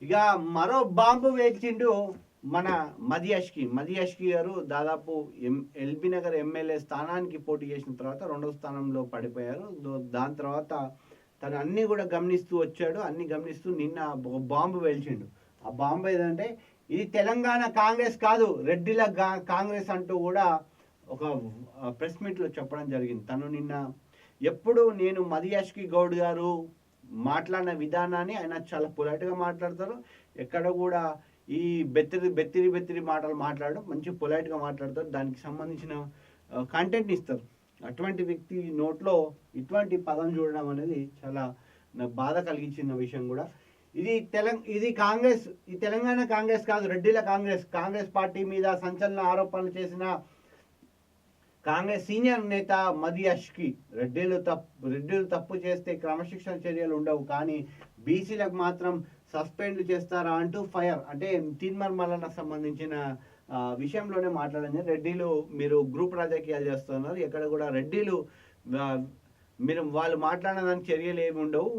ఇక మరో బాంబు వేల్చిండు మన మదియాష్కి గారు. దాదాపు ఎల్బీ నగర్ ఎమ్మెల్యే స్థానానికి పోటీ చేసిన తర్వాత రెండవ స్థానంలో పడిపోయారు. దాని తర్వాత తను అన్నీ కూడా గమనిస్తూ వచ్చాడు. అన్ని గమనిస్తూ నిన్న బాంబు వేల్చిండు. ఆ బాంబు ఏదంటే ఇది తెలంగాణ కాంగ్రెస్ కాదు, రెడ్డిల కాంగ్రెస్ అంటూ కూడా ఒక ప్రెస్ మీట్లో చెప్పడం జరిగింది. తను నిన్న ఎప్పుడు నేను మదియాష్కి గౌడ్ గారు మాట్లాడిన విధానాన్ని ఆయన చాలా పొలైట్గా మాట్లాడతారు. ఎక్కడ కూడా ఈ బెత్తిరి మాటలు మాట్లాడడం, మంచి పొలైట్గా మాట్లాడతారు. దానికి సంబంధించిన కంటెంట్ ఇస్తారు. అటువంటి వ్యక్తి నోట్లో ఇటువంటి పదం చూడడం అనేది చాలా నాకు బాధ కలిగించిన విషయం కూడా. ఇది కాంగ్రెస్, ఈ తెలంగాణ కాంగ్రెస్ కాదు, రెడ్డిల కాంగ్రెస్ పార్టీ మీద సంచలన ఆరోపణలు చేసిన కాంగ్రెస్ సీనియర్ నేత మదియాష్కి రెడ్డిలు తప్పు చేస్తే క్రమశిక్షణ చర్యలు ఉండవు, కానీ బీసీలకు మాత్రం సస్పెండ్ చేస్తారా అంటూ ఫైర్. అంటే తీన్మార్ మల్లన్నకు సంబంధించిన విషయంలోనే మాట్లాడింది. రెడ్డిలు మీరు గ్రూప్ రాజకీయాలు చేస్తున్నారు, ఎక్కడ కూడా రెడ్డిలు మీరు వాళ్ళు మాట్లాడిన దానికి చర్యలు ఏమి ఉండవు.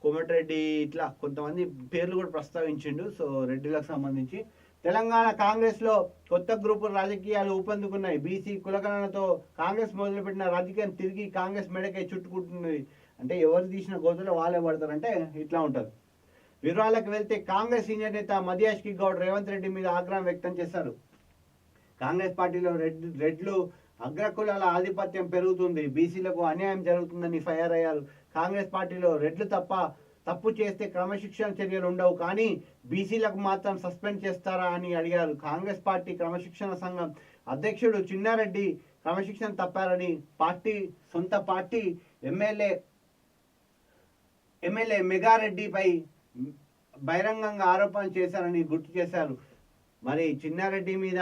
కోమటిరెడ్డి ఇట్లా కొంతమంది పేర్లు కూడా ప్రస్తావించిండు. సో రెడ్డిలకు సంబంధించి తెలంగాణ కాంగ్రెస్లో కొత్త గ్రూపుల రాజకీయాలు ఊపందుకున్నాయి. బీసీ కులగణనతో కాంగ్రెస్ మొదలుపెట్టిన రాజకీయం తిరిగి కాంగ్రెస్ మెడకే చుట్టుకుంటున్నది. అంటే ఎవరు తీసిన గోతులో వాళ్ళే పడతారంటే ఇట్లా ఉంటుంది. వివరాలకు వెళ్తే కాంగ్రెస్ సీనియర్ నేత మదియాష్కి గౌడ్ రేవంత్ రెడ్డి మీద ఆగ్రహం వ్యక్తం చేశారు. కాంగ్రెస్ పార్టీలో రెడ్లు అగ్రకులాల ఆధిపత్యం పెరుగుతుంది, బీసీలకు అన్యాయం జరుగుతుందని ఫైర్ అయ్యారు. కాంగ్రెస్ పార్టీలో రెడ్లు తప్పు చేస్తే క్రమశిక్షణ చర్యలు ఉండవు, కానీ బీసీలకు మాత్రం సస్పెండ్ చేస్తారా అని అడిగారు. కాంగ్రెస్ పార్టీ క్రమశిక్షణ సంఘం అధ్యక్షుడు చిన్నారెడ్డి క్రమశిక్షణ తప్పారని సొంత పార్టీ ఎమ్మెల్యే మెగారెడ్డిపై బహిరంగంగా ఆరోపణ చేశారని గుర్తు చేశారు. మరి చిన్నారెడ్డి మీద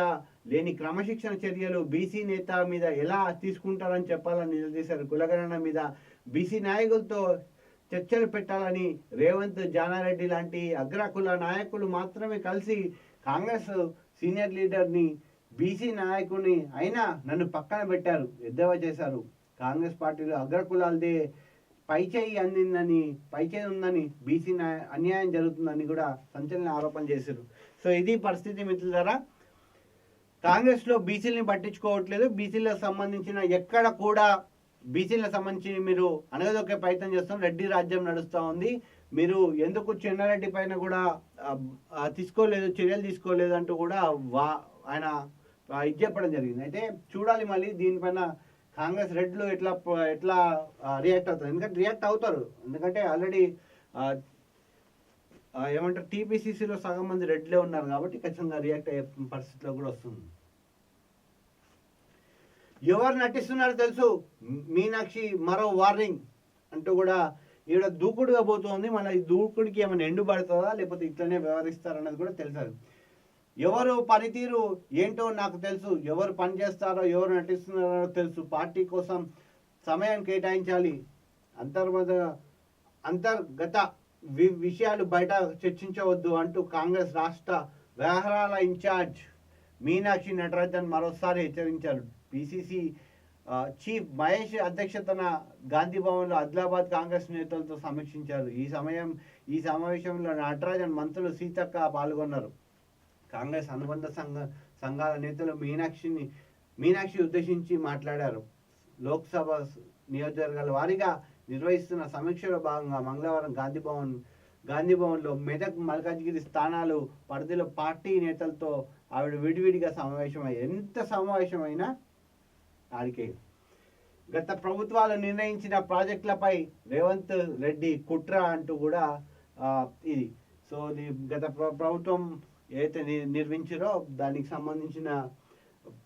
లేని క్రమశిక్షణ చర్యలు బీసీ నేత మీద ఎలా తీసుకుంటారని చెప్పాలని నిలదీశారు. కులగణన మీద బీసీ నాయకులతో చర్చలు పెట్టాలని రేవంత్, జానారెడ్డి లాంటి అగ్రకుల నాయకులు మాత్రమే కలిసి కాంగ్రెస్ సీనియర్ లీడర్ని, బీసీ నాయకుని అయినా నన్ను పక్కన పెట్టారు, ఎద్దేవా చేశారు. కాంగ్రెస్ పార్టీలో అగ్రకులాలదే పైచేయి ఉందని, బీసీ అన్యాయం జరుగుతుందని కూడా సంచలన ఆరోపణ చేశారు. సో ఇది పరిస్థితి మిత్రులారా. కాంగ్రెస్లో బీసీలని పట్టించుకోవట్లేదు. బీసీలకు సంబంధించిన ఎక్కడ కూడా బీసీలకు సంబంధించి మీరు అనగదొక్కే ప్రయత్నం చేస్తాం. రెడ్డి రాజ్యం నడుస్తూ ఉంది, మీరు ఎందుకు చెన్నారెడ్డి పైన కూడా చర్యలు తీసుకోలేదు అంటూ కూడా ఆయన ఇది చెప్పడం జరిగింది. అయితే చూడాలి మళ్ళీ దీనిపైన కాంగ్రెస్ రెడ్లు ఎట్లా రియాక్ట్ అవుతారు. ఎందుకంటే రియాక్ట్ అవుతారు, ఎందుకంటే ఆల్రెడీ ఏమంటారు టీపీసీసీలో సగం మంది రెడ్లే ఉన్నారు కాబట్టి ఖచ్చితంగా రియాక్ట్ అయ్యే పరిస్థితిలో కూడా వస్తుంది. ఎవరు నటిస్తున్నారో తెలుసు, మీనాక్షి మరో వార్నింగ్ అంటూ కూడా ఈవిడ దూకుడుగా పోతుంది. మన ఈ దూకుడికి ఏమైనా ఎండు పడుతుందా లేకపోతే ఇట్లనే వ్యవహరిస్తారన్నది కూడా తెలుసు. ఎవరు పనితీరు ఏంటో నాకు తెలుసు, ఎవరు పని చేస్తారో ఎవరు నటిస్తున్నారో తెలుసు, పార్టీ కోసం సమయం కేటాయించాలి, అంతర్గత విషయాలు బయట చర్చించవద్దు అంటూ కాంగ్రెస్ రాష్ట్ర వ్యవహారాల ఇన్ఛార్జ్ మీనాక్షి నటరాజన్ మరోసారి హెచ్చరించారు. పిసిసి చీఫ్ మహేష్ అధ్యక్షతన గాంధీ భవన్లో ఆదిలాబాద్ కాంగ్రెస్ నేతలతో సమీక్షించారు. ఈ సమావేశంలో నటరాజన్, మంత్రులు సీతక్క పాల్గొన్నారు. కాంగ్రెస్ అనుబంధ సంఘాల నేతలు మీనాక్షి ఉద్దేశించి మాట్లాడారు. లోక్సభ నియోజకవర్గాల వారీగా నిర్వహిస్తున్న సమీక్షలో భాగంగా మంగళవారం గాంధీభవన్లో మెదక్, మల్కాజ్గిరి స్థానాలు పరిధిలో పార్టీ నేతలతో ఆవిడ విడివిడిగా ఎంత సమావేశమైనా ఆడికే గత ప్రభుత్వాలు నిర్ణయించిన ప్రాజెక్టులపై రేవంత్ రెడ్డి కుట్ర అంటూ కూడా ఇది. సో గత ప్రభుత్వం ఏదైతే నిర్మించారో దానికి సంబంధించిన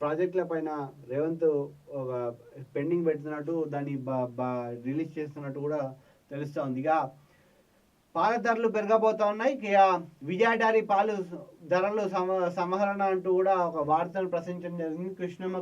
ప్రాజెక్టుల పైన రేవంత్ పెండింగ్ పెడుతున్నట్టు, దాన్ని రిలీజ్ చేస్తున్నట్టు కూడా తెలుస్తూ ఉంది. ఇక పాల ధరలు పెరగబోతా ఉన్నాయి. ఇక విజయ డైరీ పాలు ధరలు సంహరణ అంటూ కూడా ఒక వార్తను ప్రశ్నించడం జరిగింది. కృష్ణమ్మ